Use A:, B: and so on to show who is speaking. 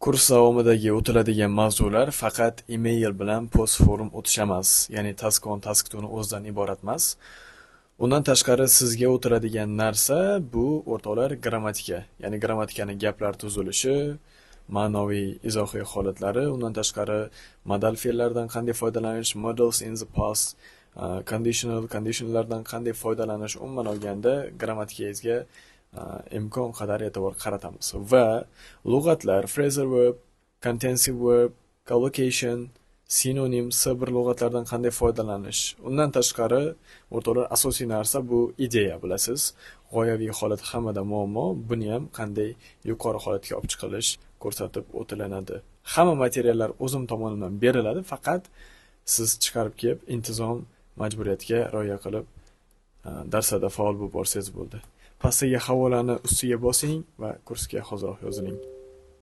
A: Kurs davomidagi o'tiladigan mavzular faqat email bilan post-forum o'tish emas, ya'ni task on task two'ni o'zidan iborat emas. Undan tashqari sizga o'tiladigan narsa bu o'rtoqlar grammatika, ya'ni grammatikaning gaplar tuzilishi, ma'noviy izohiy holatlari, undan tashqari modal fe'llardan qanday foydalanish, models in the past, conditionallardan qanday foydalanish, umuman olganda grammatikangizga imkon qadar e'tibor qaratamiz va lug'atlar, phrasal verb, contensive verb, collocation, sinonim bir lug'atlardan qanday foydalanish. Undan tashqari o'rtoqlar asosiy narsa bu ideya, bilasiz. G'oyaviy holat hammada muammo, buni ham qanday yuqori holatga olib chiqilish ko'rsatib o'tilanadi. Hamma materiallar o'zim tomonidan beriladi, faqat siz chiqarib kelib intizom majburiyatga rioya qilib darslarda faol bo'lib borsangiz bo'ldi. Pastdagi havolani ustiga bosing va kursga hoziroq yoziling.